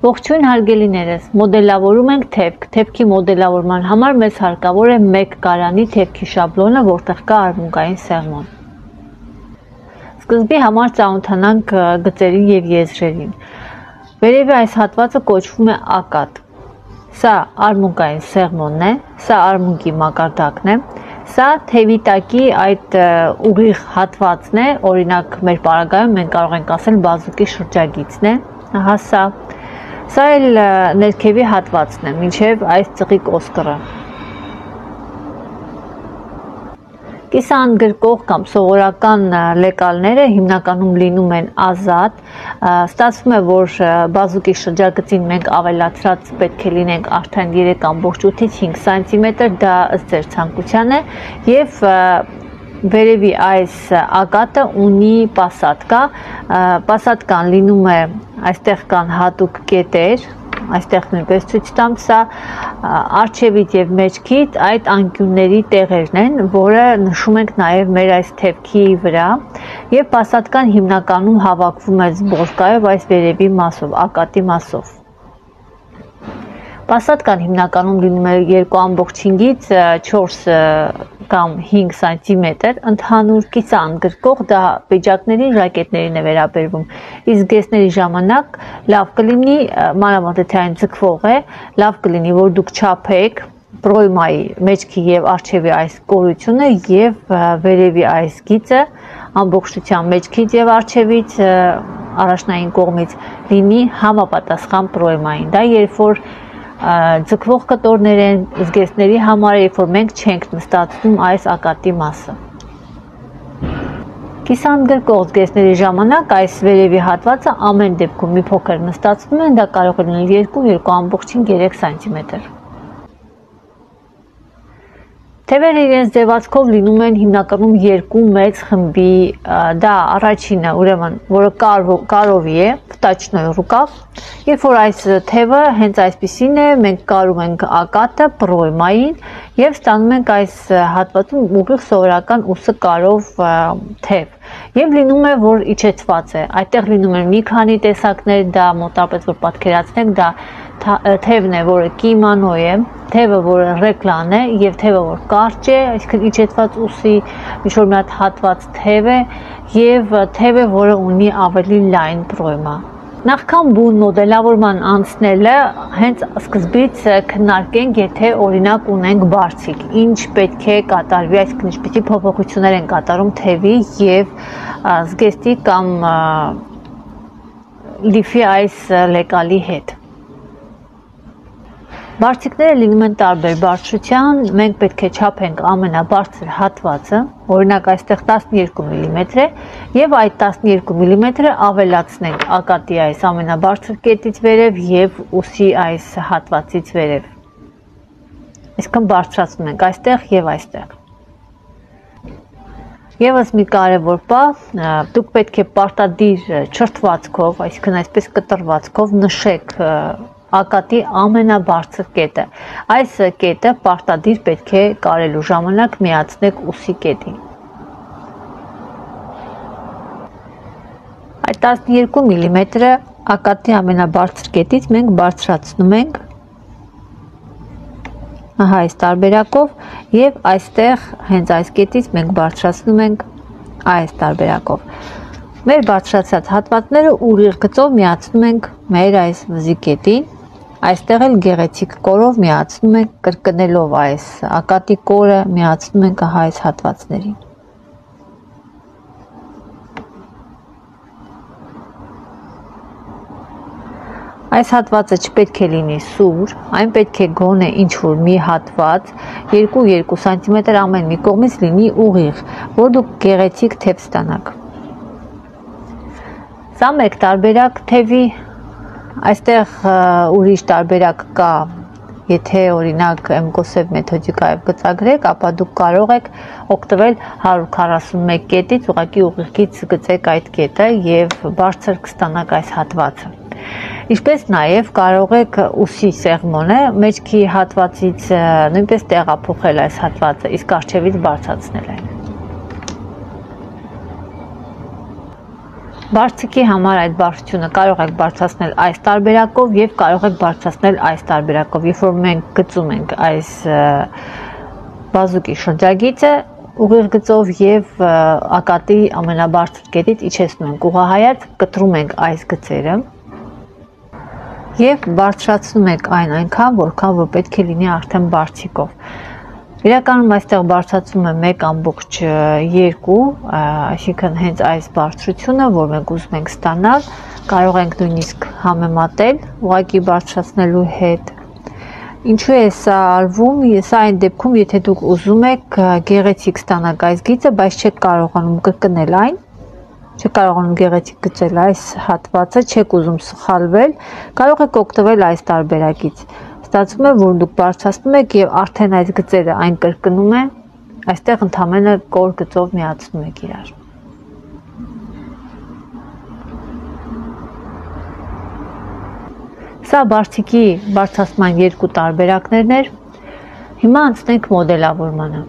Ողջույն հարգելիներս, մոդելավորում ենք թևք, թևքի մոդելավորման համար մեզ հարկավոր է մեկ կարանի թևքի շաբլոնը, որտեղ կա արմունկային սեղմոն։ Սկզբի համար ծանոթանանք գծերին և եզրերին։ Վերևի այս հատվածը կոչվում է ակատ։ Սա արմունկային սեղմոնն է, սա արմունկի մակարդակն է, սա թևի տակի այդ ուղիղ հատվածն է, օրինակ մեր պարագայում մենք կարող ենք ասել բազուկի շրջագիծն է, ահա սա էլ ներքևի հատվածն է, մինչև այս ծղիկ օսկրը։ Կիսաընդգրկող կամ սովորական լեկալները հիմնականում լինում են ազատ, ստացվում է, որ բազուկի շրջագծին մենք ավելացրած պետք է լինենք արդեն 3,8-ից 5 սանտիմետր, դա ըստ ձեր ցանկության է, եւ վերևի այս ակատը ունի պասատկա, պասատկան լինում է, այստեղ կան հատուկ կետեր, այստեղ նույնպես ցույց տամ, սա արջևից եւ մեջքից այդ անկյունների տեղերն են, որը նշում ենք նաեւ մեր այս թևքի վրա, եւ պասատկան հիմնականում հավաքվում է զբոսկայով այս վերևի մասով, ակատի մասով։ Պասատկան հիմնականում լինում է 2,5-ից 4 կամ 5 սանտիմետր, ընդհանուր կիսաընդգրկող դա պիջակների ժակետներին է վերաբերվում, իսկ գեսների ժամանակ լավ կլինի, մանավանդ եթե այն ձգվող է, լավ կլինի, որ դուք չափեք պրոյմայի մեջքի եւ արջևի այս կորությունը եւ վերևի այս գիծը ամբողջությամբ մեջքից եւ արջևից առաջնային կողմից լինի համապատասխան պրոյմային։ Դա երբ որ ձգվող կտորներ են զգեստների համար, երբ որ մենք չենք նստացնում այս ակատի մասը։ Կիսաընդգրկող զգեստների ժամանակ այս վերևի հատվածը ամեն դեպքում մի փոքր նստացնում են, դա կարող է լինել 2,5-3 սանտիմետր։ Թևերը իրենց ձևացքով լինում են հիմնականում երկու մեծ խմբի, դա առաջինը, ուրեմն, որը կարովի է, վտաչնոյ ռուկավ, երբ որ այս թևը հենց այսպիսին է, մենք կարում ենք ակատը, պրոյմային եւ ստանում ենք այս հատվածում ուղիղ սովորական ուսը կարով թև եւ լինում է, որ իջեցված է, այդտեղ լինում են մի քանի տեսակներ, դա մոտավորապես որ պատկերացնենք, դա թևն է, որը կիմանոյ է, թևը, որը ռեկլան է եւ թևը, որ կարճ է, այսինքն իջեցված ուսի ինչ-որ մի հատ հատված թև է եւ թևը, որը ունի ավելի լայն պրոյմա։ Նախքան բուն մոդելավորման անցնելը հենց սկզբից քննարկենք, եթե օրինակ ունենք բարձիկ, ինչ պետք է կատարվի, այսինքն ինչպիսի փոփոխություններ են կատարում թևի եւ զգեստի կամ լիֆի այս լեկալի հետ։ Բարձիկները լինում են տարբեր բարձրության, մենք պետք է չափենք ամենաբարձր հատվածը, օրինակ այստեղ 12 մմ է, եւ այդ 12 մմ-ը ավելացնենք ակատի այս ամենաբարձր կետից վերև եւ ուսի այս հատվածից վերև։ Այսինքն բարձրացնում ենք այստեղ եւ այստեղ։ Եվս մի կարևոր բան, դուք պետք է պարտադիր չրթվածքով, այսինքն այսպես կտրվածքով նշեք ակատի ամենաբարձր կետը։ Այս կետը պարտադիր պետք է կարելու ժամանակ միացնեք ուսի կետին։ Այդ 12 մմ-ը ակատի ամենաբարձր կետից մենք բարձրացնում ենք ահա այս տարբերակով եւ այստեղ հենց այս կետից մենք բարձրացնում ենք այս տարբերակով։ Մեր բարձրացած հատվածները ուղիղ գծով միացնում ենք մեր այս վզի կետին, այստեղ էլ գեղեցիկ կորով միացնում ենք կրկնելով այս ակատի կորը միացնում ենք ահա այս հատվածներին։ Այս հատվածը չպետք է լինի սուր, այն պետք է գոնե ինչ-որ մի հատված 2-2 սանտիմետր ամեն մի կողմից լինի ուղիղ, որ դուք գեղեցիկ թև ստանաք։ Սա մեկ տարբերակ թևի, այստեղ ուրիշ տարբերակ կա, եթե օրինակ MCOSEP մեթոդիկայով գծագրեք, ապա դուք կարող եք օգտվել 141 կետից, ուղղակի ուղիղից գծեք այդ կետը եւ բարձր կստանաք այս հատվածը։ Ինչպես նաև կարող եք ուսի սեղմոնը մեջքի հատվածից նույնպես տեղափոխել այս հատվածը, իսկ առջևից բարձրացնել այն։ Բարձիկի համար այդ բարձրությունը կարող եք բարձրացնել այս տարբերակով եւ կարող եք բարձրացնել այս տարբերակով։ Երբ որ մենք գծում ենք այս բազուկի շրջագիծը ուղիղ գծով եւ ակատի ամենաբարձր կետից իջեցնում ենք ուղղահայաց, կտրում ենք այս գծերը եւ բարձրացնում ենք այնքան, որքան որ պետք է լինի արդեն բարձիկով։ Իրականում այստեղ բարձրացում է 1.2, այսինքն հենց այս բարձրությունը, որ մենք ուզում ենք ստանալ, կարող ենք նույնիսկ համեմատել ուղղակի բարձրացնելու հետ։ Ինչու է սա արվում, սա այն դեպքում, եթե դուք ուզում եք գեղեցիկ ստանալ այս գիծը, բայց չեք կարողանում կրկնել այն, չեք կարողանում գեղեցիկ գծել այս հատվածը, չեք ուզում սխալվել, կարող եք օգտվել այս տարբերակից։ Ստացվում է, որ դուք բարձրացնում եք եւ արդեն այս գծերը այն կրկնում են, այստեղ ընդհանրապես կոր գծով միացնում եք իրար։ Սա բարձիկի բարձրացման երկու տարբերակներն էր։ Հիմա անցնենք մոդելավորմանը։